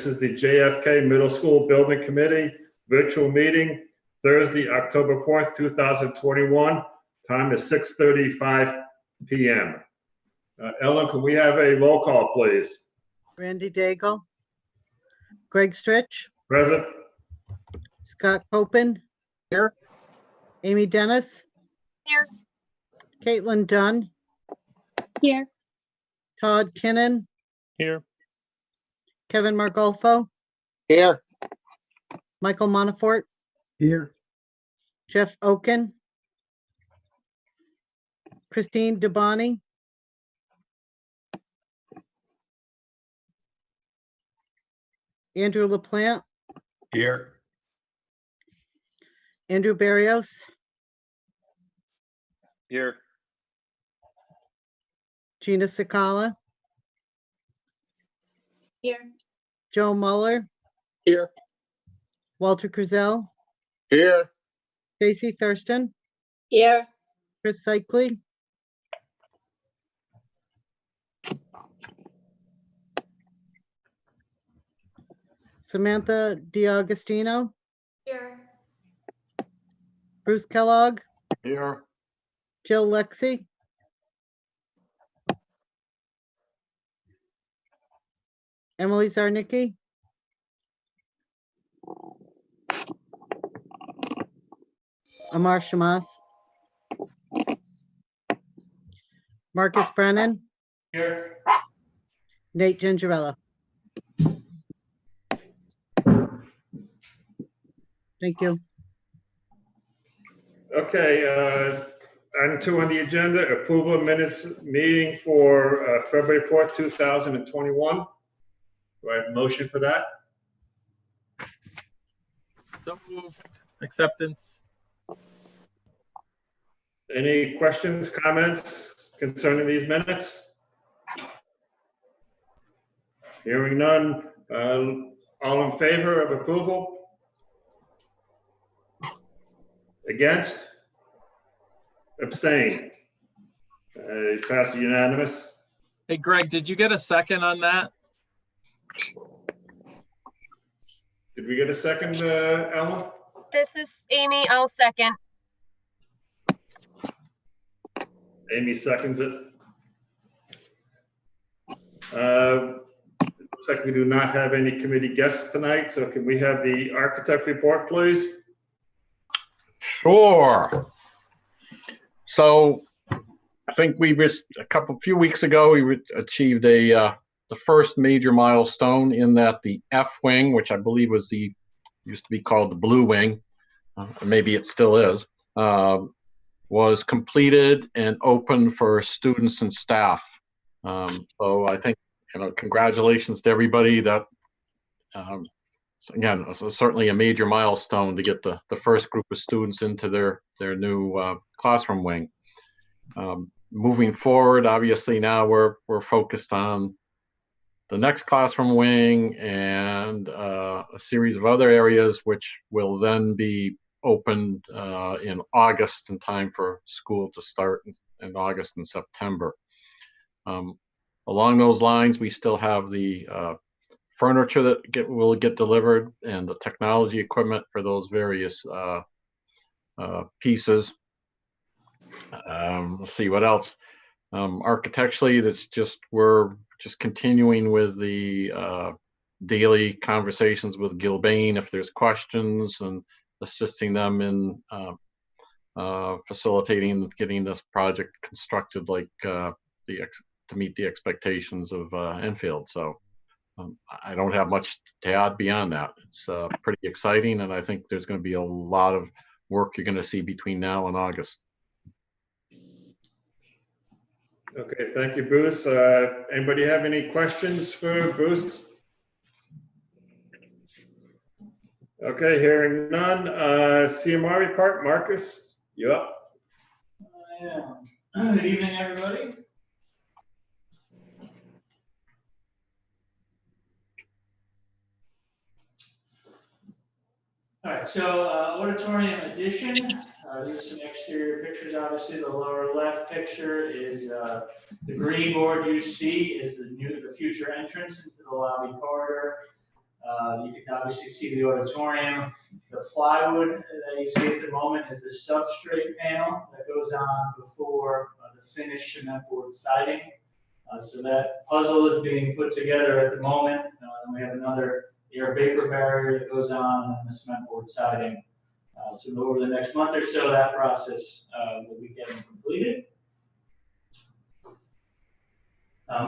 This is the JFK Middle School Building Committee virtual meeting, Thursday, October 4th, 2021. Time is 6:35 p.m. Ellen, can we have a roll call, please? Randy Daigle, Greg Stritch, Present. Scott Copen. Here. Amy Dennis. Here. Caitlin Dunn. Here. Todd Kinnan. Here. Kevin Margolfo. Here. Michael Monfort. Here. Jeff Oken. Christine Deboni. Andrew LaPlante. Here. Andrew Barrios. Here. Gina Sakala. Here. Joe Muller. Here. Walter Krizel. Here. Stacy Thurston. Here. Chris Cycli. Samantha DiAugustino. Here. Bruce Kellogg. Here. Jill Lexi. Emily Zarnicki. Amar Shamas. Marcus Brennan. Here. Nate Gingerella. Thank you. Okay, item 2 on the agenda, approval of minutes meeting for February 4th, 2021. Do I have a motion for that? So moved. Acceptance. Any questions, comments concerning these minutes? Hearing none, all in favor of approval? Against? Abstain? Passed unanimous. Hey, Greg, did you get a second on that? Did we get a second, Ellen? This is Amy. I'll second. Amy seconds it. Looks like we do not have any committee guests tonight, so can we have the architect report, please? Sure. So I think we just few weeks ago we achieved the first major milestone in that the F wing, which I believe was used to be called the Blue Wing, maybe it still is, was completed and open for students and staff. So I think, congratulations to everybody. That again, certainly a major milestone to get the first group of students into their new classroom wing. Moving forward, obviously now we're focused on the next classroom wing and a series of other areas which will then be opened in August, in time for school to start in August and September. Along those lines, we still have the furniture that will get delivered and the technology equipment for those various pieces. Let's see what else. Architecturally, we're just continuing with the daily conversations with Gilbane if there's questions, and assisting them in facilitating getting this project constructed to meet the expectations of Enfield. So I don't have much to add beyond that. It's pretty exciting, and I think there's going to be a lot of work you're going to see between now and August. Okay, thank you, Bruce. Anybody have any questions for Bruce? Okay, hearing none. CMR report, Marcus, you up? Yeah. Good evening, everybody. All right, so auditorium addition. There's some exterior pictures. Obviously, the lower left picture is the green board you see is the future entrance into the lobby corridor. You can obviously see the auditorium. The plywood that you see at the moment is the substrate panel that goes on before the finished cement board siding. So that puzzle is being put together at the moment. And we have another air vapor barrier that goes on, and then the cement board siding. So over the next month or so, that process will be getting completed.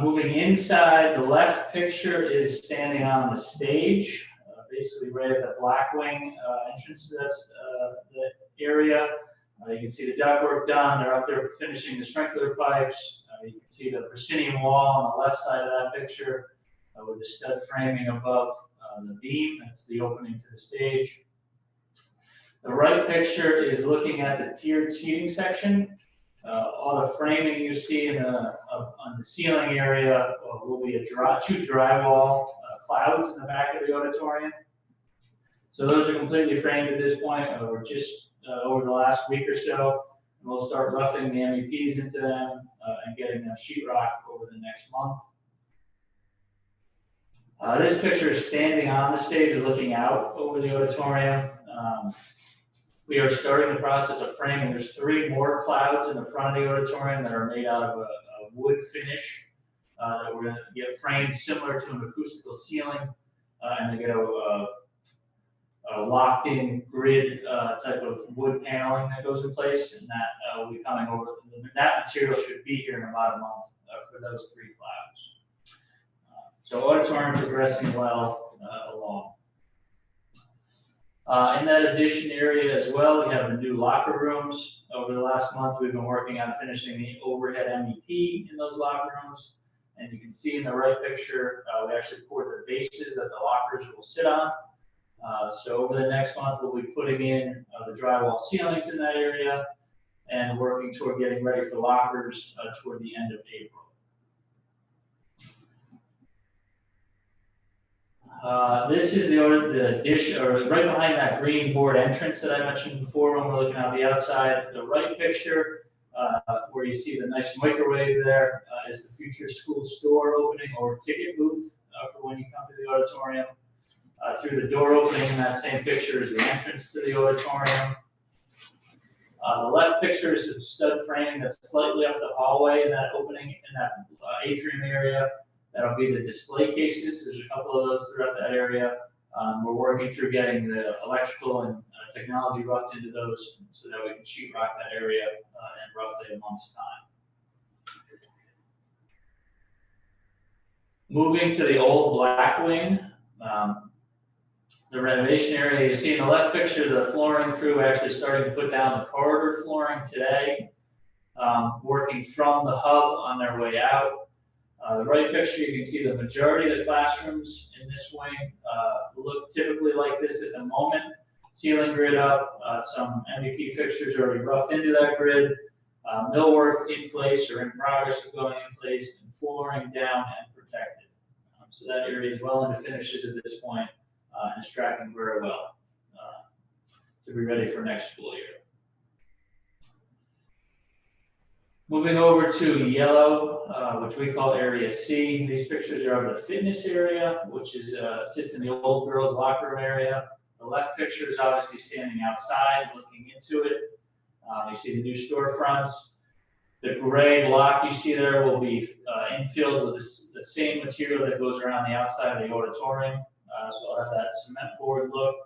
Moving inside, the left picture is standing on the stage, basically right at the black wing entrance to that area. You can see the ductwork done. They're up there finishing the sprinkler pipes. You can see the proscenium wall on the left side of that picture with the stud framing above the beam. That's the opening to the stage. The right picture is looking at the tiered seating section. All the framing you see on the ceiling area will be two drywall clouds in the back of the auditorium. So those are completely framed at this point. We're just over the last week or so, and we'll start roughing the MEPs into them and getting them sheetrock over the next month. This picture is standing on the stage looking out over the auditorium. We are starting the process of framing. There's 3 more clouds in the front of the auditorium that are made out of a wood finish that we're going to get framed similar to an acoustical ceiling, and they get a locked-in grid type of wood paneling that goes in place, and that will be coming over. That material should be here in about a month for those 3 clouds. So auditorium progressing well along. In that addition area as well, we have the new locker rooms. Over the last month, we've been working on finishing the overhead MEP in those locker rooms. And you can see in the right picture, we actually poured the bases that the lockers will sit on. So over the next month, we'll be putting in the drywall ceilings in that area and working toward getting ready for lockers toward the end of April. This is the dish, or right behind that green board entrance that I mentioned before when we're looking out the outside. The right picture, where you see the nice microwave there, is the future school store opening or ticket booth for when you come to the auditorium. Through the door opening in that same picture is the entrance to the auditorium. The left picture is some stud framing that's slightly up the hallway in that opening, in that atrium area. That'll be the display cases. There's a couple of those throughout that area. We're working through getting the electrical and technology roughed into those so that we can sheetrock that area in roughly a month's time. Moving to the old black wing, the renovation area, you see in the left picture, the flooring crew actually starting to put down the corridor flooring today, working from the hub on their way out. The right picture, you can see the majority of the classrooms in this wing look typically like this at the moment. Ceiling grid up, some MEP fixtures already roughed into that grid, millwork in place or in progress of going in place, and flooring down and protected. So that area is well into finishes at this point and is tracking very well to be ready for next school year. Moving over to yellow, which we call Area C. These pictures are of the fitness area, which is sits in the old girls' locker room area. The left picture is obviously standing outside, looking into it. You see the new storefronts. The gray block you see there will be infilled with the same material that goes around the outside of the auditorium. So I'll have that cement board look.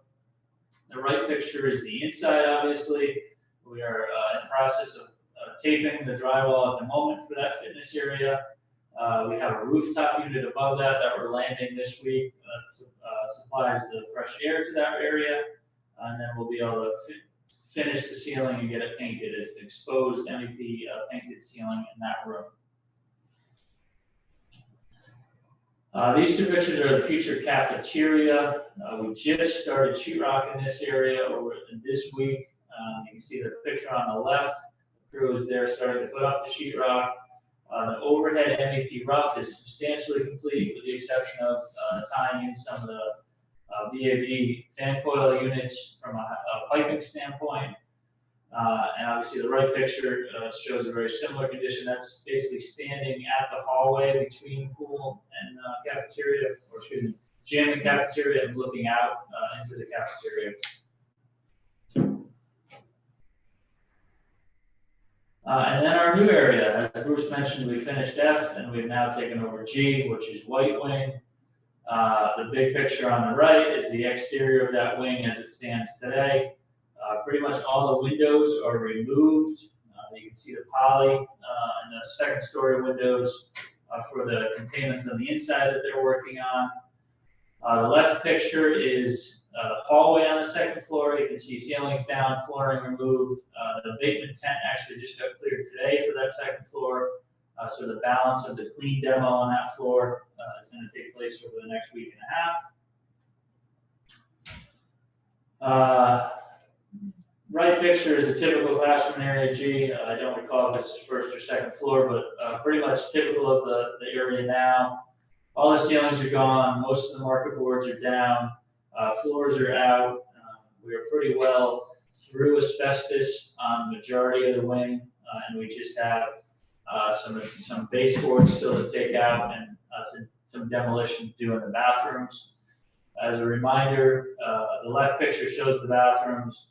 The right picture is the inside, obviously. We are in process of taping the drywall at the moment for that fitness area. We have a rooftop unit above that we're landing this week. Supplies the fresh air to that area. And then we'll be able to finish the ceiling and get it painted. It's the exposed MEP painted ceiling in that room. These 2 pictures are the future cafeteria. We just started sheetrock in this area over this week. You can see the picture on the left. The crew is there starting to put up the sheetrock. The overhead MEP rough is substantially complete with the exception of tying in some of the VAV fan coil units from a piping standpoint. And obviously the right picture shows a very similar condition. That's basically standing at the hallway between pool and cafeteria, or excuse me, gym and cafeteria and looking out into the cafeteria. And then our new area, as Bruce mentioned, we finished F and we've now taken over G, which is White Wing. The big picture on the right is the exterior of that wing as it stands today. Pretty much all the windows are removed. You can see the poly and the second story windows for the containments on the inside that they're working on. The left picture is the hallway on the second floor. You can see ceilings down, flooring removed. The abatement tent actually just got cleared today for that second floor. So the balance of the clean demo on that floor is going to take place over the next week and a half. Right picture is a typical classroom in area G. I don't recall if this is first or second floor, but pretty much typical of the area now. All the ceilings are gone. Most of the market boards are down. Floors are out. We are pretty well through asbestos on the majority of the wing, and we just have some baseboards still to take out and some demolition to do in the bathrooms. As a reminder, the left picture shows the bathrooms.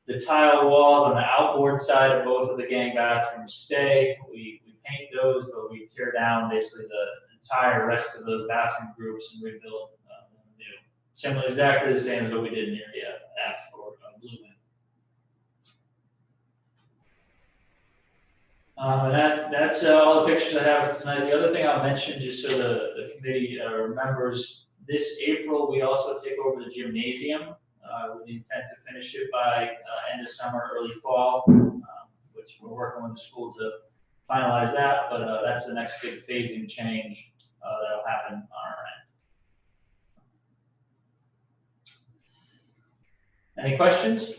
The tile walls on the outboard side of both of the gang bathrooms stay. We paint those, but we tear down basically the entire rest of those bathroom groups and rebuild them new. Similar, exactly the same as what we did in area F or Blue Wing. And that's all the pictures I have for tonight. The other thing I'll mention, just so the committee remembers, this April we also take over the gymnasium with the intent to finish it by end of summer, early fall, which we're working with the school to finalize that, but that's the next big phasing change that'll happen on our end. Any questions?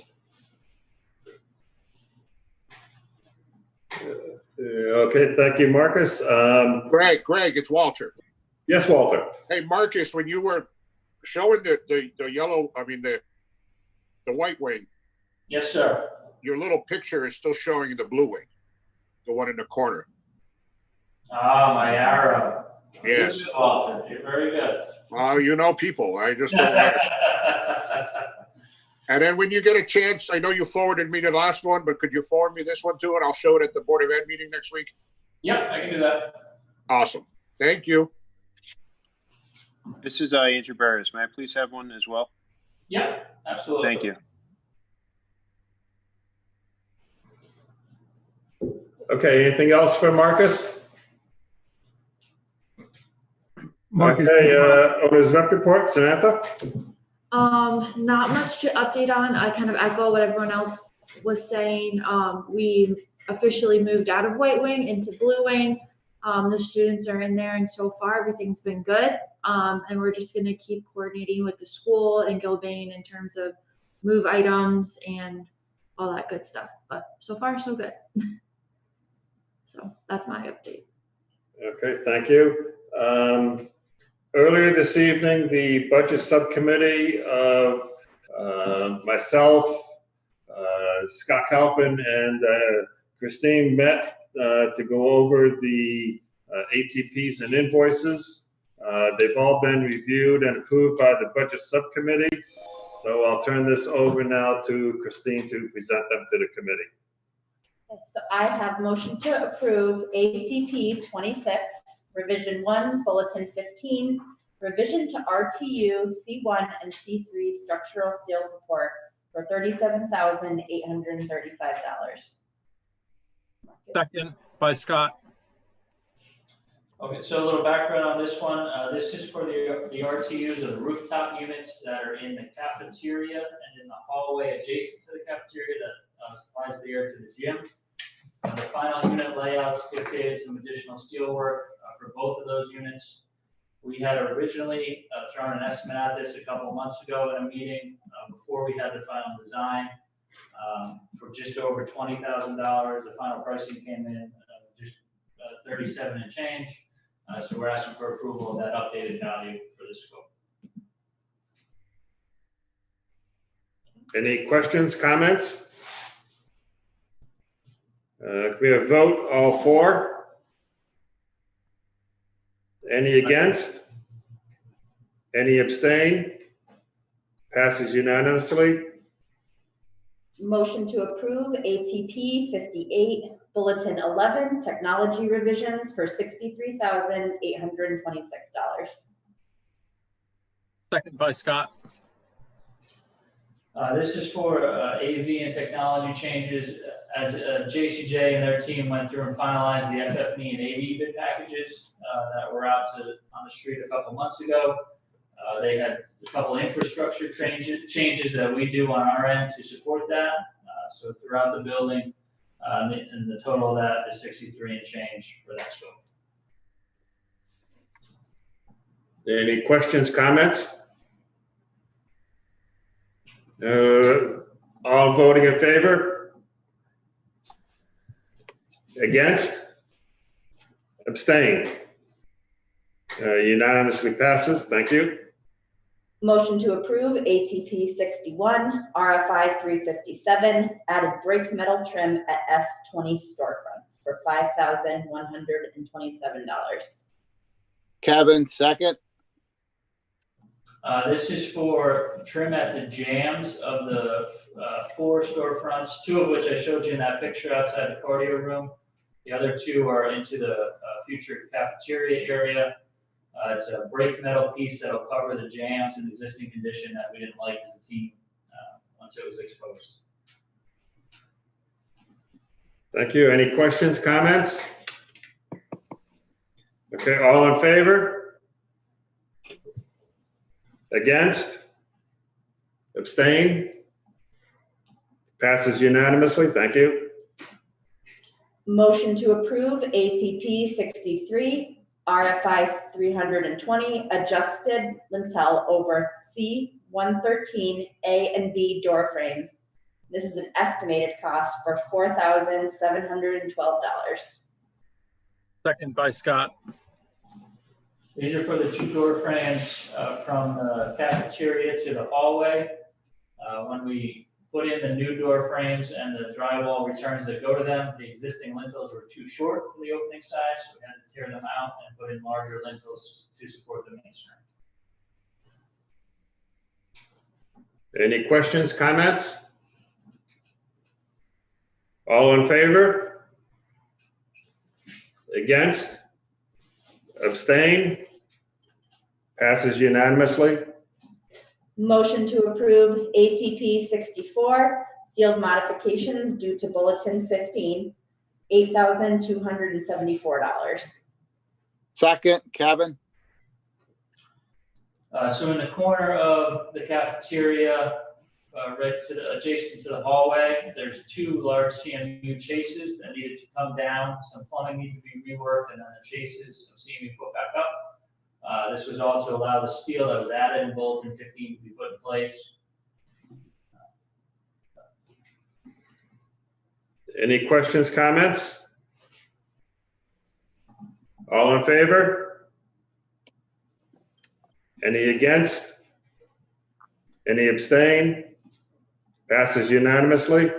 Okay, thank you, Marcus. Greg, it's Walter. Yes, Walter. Hey, Marcus, when you were showing the yellow, I mean the white wing, Yes, sir. your little picture is still showing the blue wing, the one in the corner. Ah, my arrow. Yes. Good, Walter. You're very good. You know people. I just don't want it. And then when you get a chance, I know you forwarded me the last one, but could you forward me this one too, and I'll show it at the Board of Ed meeting next week? Yep, I can do that. Awesome. Thank you. This is Andrew Barris. May I please have one as well? Yep, absolutely. Thank you. Okay, anything else for Marcus? Okay, owners rep report, Samantha? Not much to update on. I kind of echo what everyone else was saying. We officially moved out of White Wing into Blue Wing. The students are in there, and so far everything's been good. And we're just going to keep coordinating with the school and Gilbane in terms of move items and all that good stuff. But so far, so good. So that's my update. Okay, thank you. Earlier this evening, the budget subcommittee of myself, Scott Halpin, and Christine met to go over the ATPs and invoices. They've all been reviewed and approved by the budget subcommittee. So I'll turn this over now to Christine to present them to the committee. So I have motion to approve ATP 26, revision 1, bulletin 15, revision to RTU C1 and C3 structural steel support for $37,835. Second by Scott. Okay, so a little background on this one. This is for the RTUs or the rooftop units that are in the cafeteria and in the hallway adjacent to the cafeteria that supplies the air to the gym. The final unit layouts dictated some additional steel work for both of those units. We had originally thrown an estimate at this a couple of months ago in a meeting before we had the final design for just over $20,000. The final pricing came in just 37 and change. So we're asking for approval of that updated value for the scope. Any questions, comments? Can we have a vote, all for? Any against? Any abstain? Passes unanimously. Motion to approve ATP 58, Bulletin 11, technology revisions for $63,826. second by Scott. This is for AV and technology changes as JCJ and their team went through and finalized the FF&E and AV bid packages that were out on the street a couple months ago. They had a couple infrastructure changes that we do on our end to support that. So throughout the building, and the total of that is 63 and change for that scope. Any questions, comments? All voting in favor? Against? Abstain? Unanimously passes. Thank you. Motion to approve ATP 61, RFI 357, added brake metal trim at S20 storefronts for $5,127. Kevin, second. This is for trim at the jams of the 4 storefronts, 2 of which I showed you in that picture outside the cardio room. The other 2 are into the future cafeteria area. It's a brake metal piece that'll cover the jams in existing condition that we didn't like as a team once it was exposed. Thank you. Any questions, comments? Okay, all in favor? Against? Abstain? Passes unanimously. Thank you. Motion to approve ATP 63, RFI 320, adjusted lintel over C113 A and B door frames. This is an estimated cost for $4,712. Second by Scott. These are for the 2 door frames from the cafeteria to the hallway. When we put in the new door frames and the drywall returns that go to them, the existing lintels were too short for the opening size, so we had to tear them out and put in larger lintels to support the masonry. Any questions, comments? All in favor? Against? Abstain? Passes unanimously. Motion to approve ATP 64, field modifications due to Bulletin 15, $8,274. Second, Kevin. So in the corner of the cafeteria, right to the adjacent to the hallway, there's 2 large CMU chases that needed to come down. Some plumbing needed to be reworked, and then the chases of CMU put back up. This was all to allow the steel that was added in Bulletin 15 to be put in place. Any questions, comments? All in favor? Any against? Any abstain? Passes unanimously.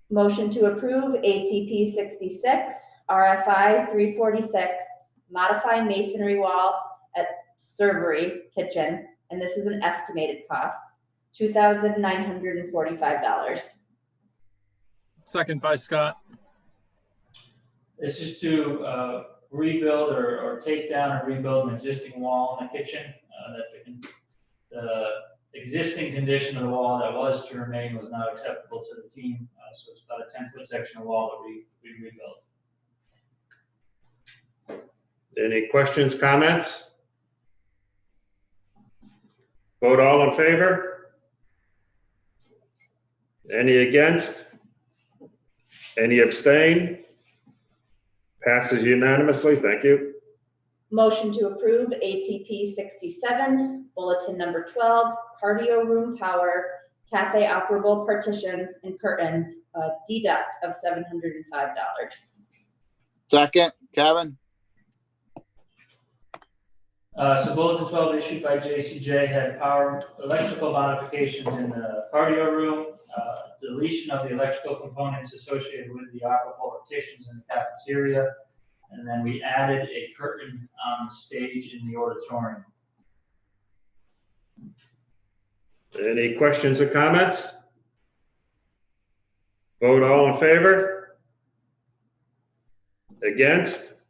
Motion to approve ATP 66, RFI 346, modify masonry wall at servery kitchen, and this is an estimated cost, $2,945. Second by Scott. This is to rebuild or take down and rebuild an existing wall in the kitchen. The existing condition of the wall that was to remain was not acceptable to the team. So it's about a 10-foot section of wall that we rebuilt. Any questions, comments? Vote all in favor? Any against? Any abstain? Passes unanimously. Thank you. Motion to approve ATP 67, bulletin number 12, cardio room power, cafe operable partitions and curtains, deduct of $705. Second, Kevin. So Bulletin 12 issued by JCJ had power electrical modifications in the cardio room, deletion of the electrical components associated with the operable partitions in the cafeteria, and then we added a curtain on the stage in the auditorium. Any questions or comments? Vote all in favor? Against?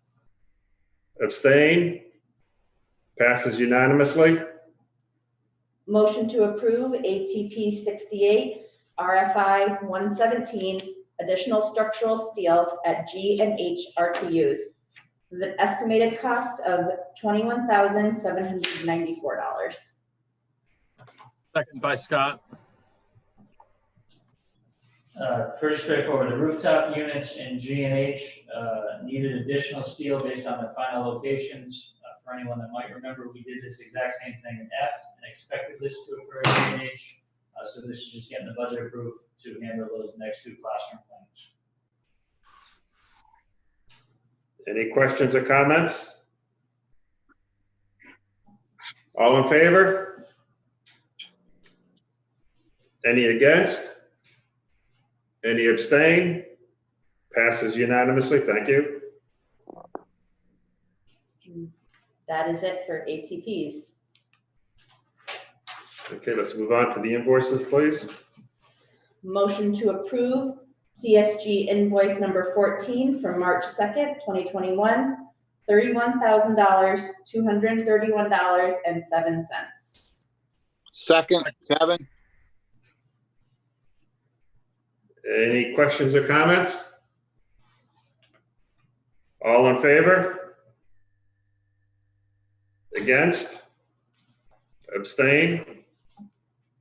Abstain? Passes unanimously. Motion to approve ATP 68, RFI 117, additional structural steel at G and H RTUs. This is an estimated cost of $21,794. Second by Scott. Pretty straightforward. The rooftop units in G and H needed additional steel based on their final locations. For anyone that might remember, we did this exact same thing in F and expected this to occur in G and H. So this is just getting the budget approved to handle those next two classroom plans. Any questions or comments? All in favor? Any against? Any abstain? Passes unanimously. Thank you. That is it for ATPs. Okay, let's move on to the invoices, please. Motion to approve CSG invoice number 14 from March 2nd, 2021, $31,000, $231.07. Second, Kevin. Any questions or comments? All in favor? Against? Abstain?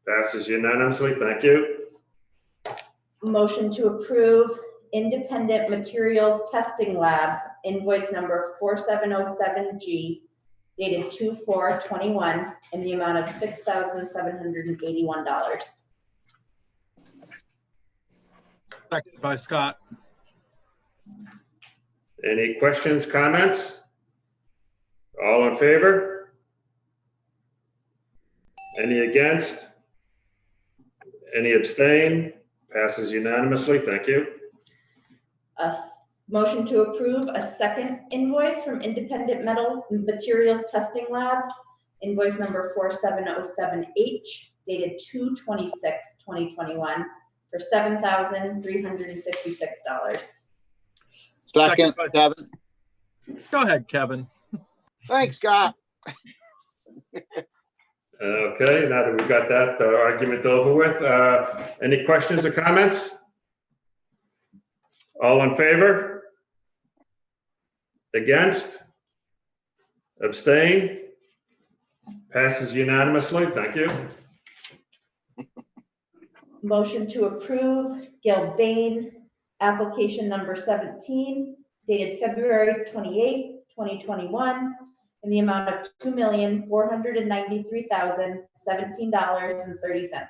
Passes unanimously. Thank you. Motion to approve Independent Materials Testing Labs invoice number 4707G dated 2/4/21 in the amount of $6,781. Second by Scott. Any questions, comments? All in favor? Any against? Any abstain? Passes unanimously. Thank you. Motion to approve a second invoice from Independent Materials Testing Labs, invoice number 4707H, dated 2/26/2021 for $7,356. Second, Second. Kevin. Go ahead, Kevin. Thanks, Scott. Okay, now that we've got that argument over with, any questions or comments? All in favor? Against? Abstain? Passes unanimously. Thank you. Motion to approve Gilbane application number 17, dated February 28th, 2021, in the amount of $2,493,017.30.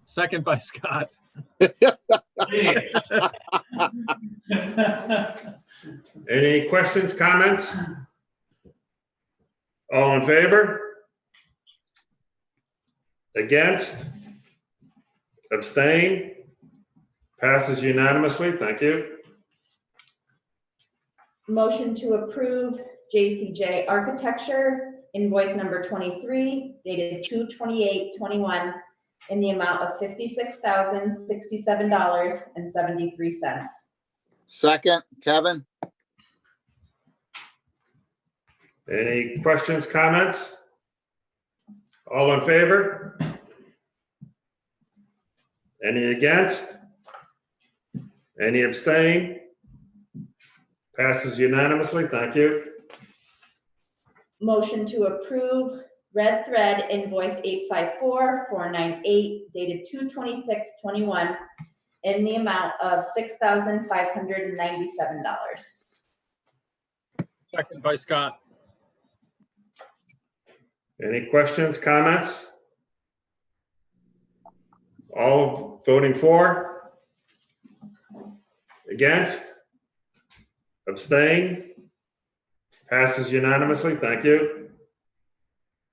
Second by Scott. Any questions, comments? All in favor? Against? Abstain? Passes unanimously. Thank you. Motion to approve JCJ Architecture invoice number 23, dated 2/28/21, in the amount of $56,067.73. Second, Kevin. Any questions, comments? All in favor? Any against? Any abstain? Passes unanimously. Thank you. Motion to approve Red Thread invoice 854498, dated 2/26/21, in the amount of $6,597. Second by Scott. Any questions, comments? All voting for? Against? Abstain? Passes unanimously. Thank you.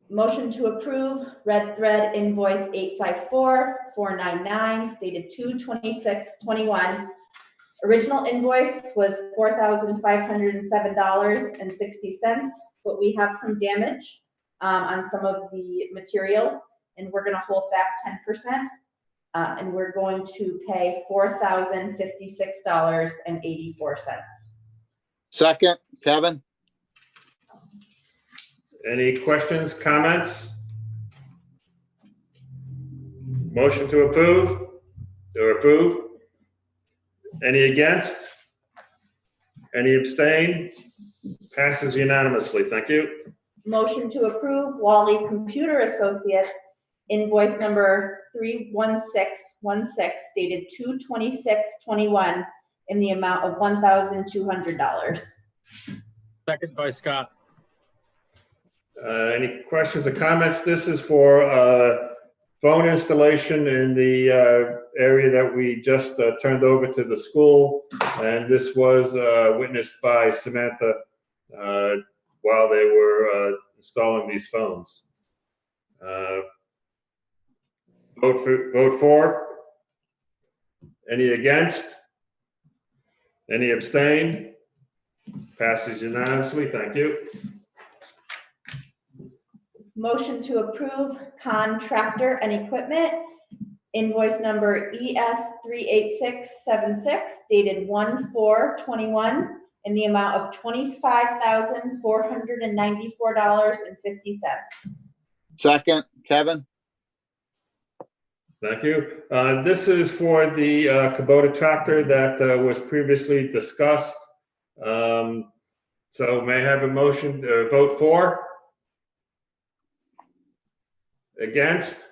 Motion to approve Red Thread invoice 854499, dated 2/26/21, Original invoice was $4,507.60, but we have some damage on some of the materials, and we're gonna hold back 10%. And we're going to pay $4,056.84. Second, Kevin. Any questions, comments? Motion to approve or approve? Any against? Any abstain? Passes unanimously. Thank you. Motion to approve Wally Computer Associates invoice number 31616 dated 2/26/21 in the amount of $1,200. Second by Scott. Any questions or comments? This is for phone installation in the area that we just turned over to the school. And this was witnessed by Samantha while they were installing these phones. Vote for. Any against? Any abstain? Passes unanimously. Thank you. Motion to approve contractor and equipment invoice number ES 38676 dated 1/4/21 in the amount of $25,494.50. Second, Kevin. Thank you. This is for the Kubota tractor that was previously discussed. So may I have a motion to vote for? Against?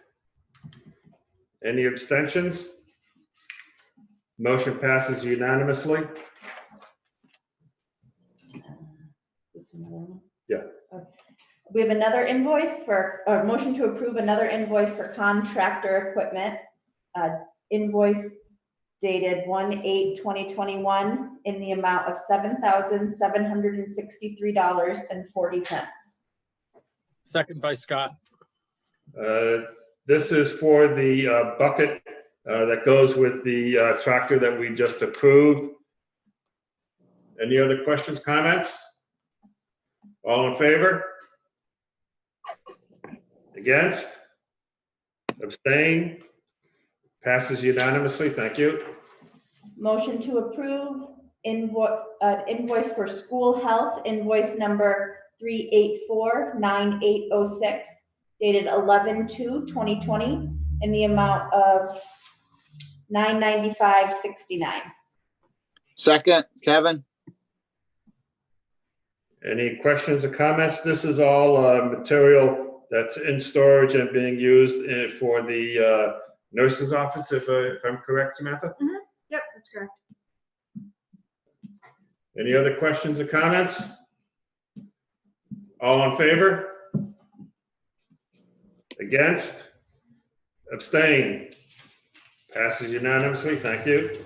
Any abstentions? Motion passes unanimously. Yeah. We have another invoice for, or motion to approve another invoice for contractor equipment. Invoice dated 1/8/2021 in the amount of $7,763.40. Second by Scott. This is for the bucket that goes with the tractor that we just approved. Any other questions, comments? All in favor? Against? Abstain? Passes unanimously. Thank you. Motion to approve invoice for school health, invoice number 3849806, dated 11/2/2020, in the amount of $995.69. Second, Kevin. Any questions or comments? This is all material that's in storage and being used for the nurse's office, if I'm correct, Samantha? Yep, that's correct. Any other questions or comments? All in favor? Against? Abstain? Passes unanimously. Thank you.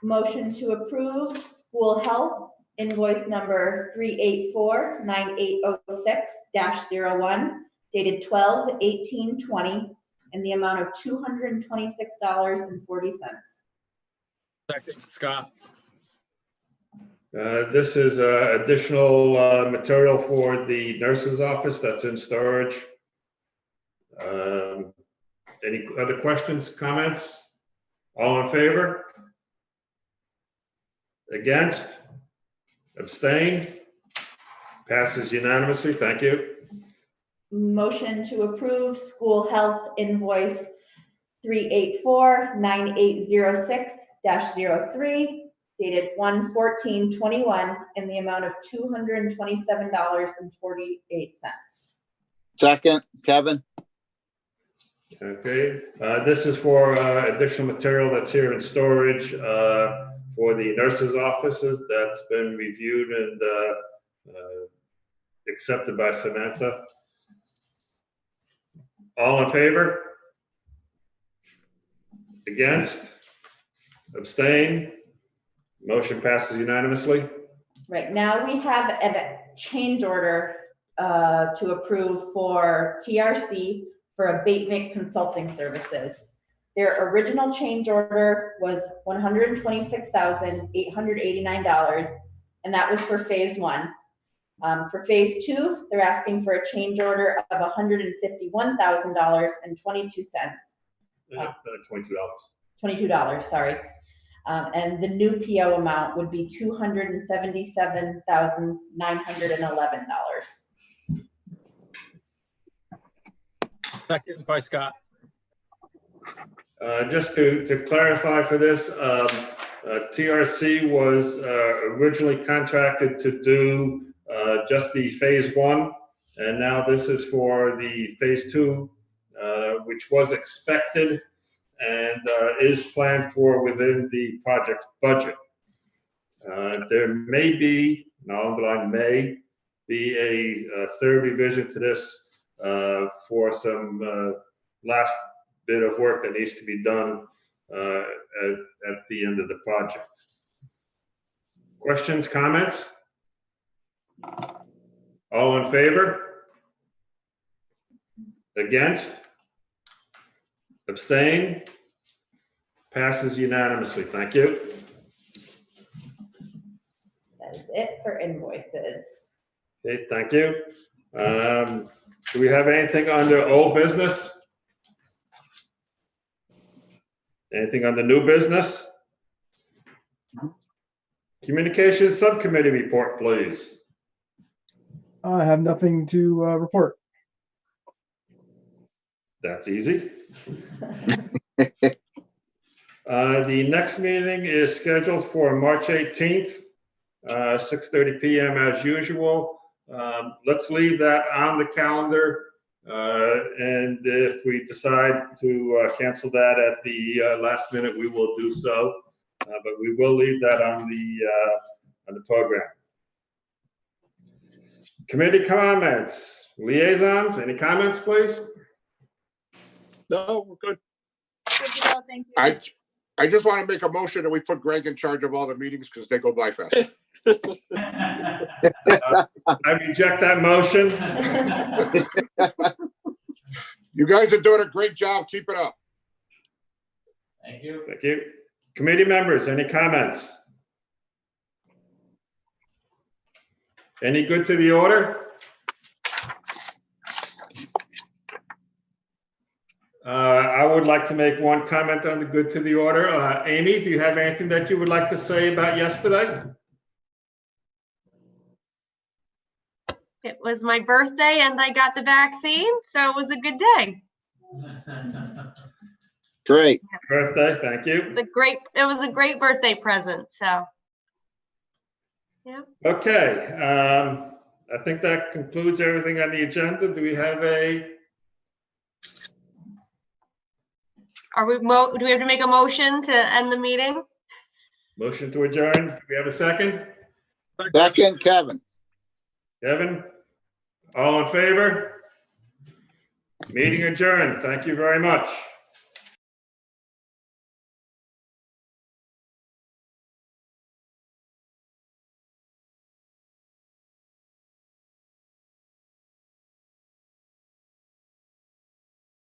Motion to approve school health invoice number 3849806-01, dated 12/18/20, in the amount of $226.40. Second, Scott. This is additional material for the nurse's office that's in storage. Any other questions, comments? All in favor? Against? Abstain? Passes unanimously. Thank you. Motion to approve school health invoice 3849806-03, dated 1/14/21, in the amount of $227.48. Second, Kevin. Okay, this is for additional material that's here in storage for the nurses' offices that's been reviewed and accepted by Samantha. All in favor? Against? Abstain? Motion passes unanimously. Right, now we have a change order to approve for TRC for abatement consulting services. Their original change order was $126,889, and that was for phase one. For phase two, they're asking for a change order of $151,022. $22, sorry. And the new PO amount would be $277,911. Second by Scott. Just to clarify for this, TRC was originally contracted to do just the phase one, and now this is for the phase two, which was expected and is planned for within the project budget. There may be, no, but I may be a third revision to this for some last bit of work that needs to be done at the end of the project. Questions, comments? All in favor? Against? Abstain? Passes unanimously. Thank you. That is it for invoices. Okay, thank you. Do we have anything under old business? Anything on the new business? Communications Subcommittee report, please. I have nothing to report. That's easy. The next meeting is scheduled for March 18th, 6:30 p.m. as usual. Let's leave that on the calendar. And if we decide to cancel that at the last minute, we will do so. But we will leave that on the program. Committee comments, liaisons, any comments, please? No, we're good. Thank you. I just want to make a motion that we put Greg in charge of all the meetings because they go by fast. I reject that motion. You guys are doing a great job. Keep it up. Thank you. Thank you. Committee members, any comments? Any good to the order? I would like to make one comment on the good to the order. Amy, do you have anything that you would like to say about yesterday? It was my birthday and I got the vaccine, so it was a good day. Great. Birthday, thank you. It was a great birthday present, so. Yeah. Okay, I think that concludes everything on the agenda. Do we have a? Do we have to make a motion to end the meeting? Motion to adjourn. Do we have a second? Second, Kevin. Kevin? All in favor? Meeting adjourned. Thank you very much.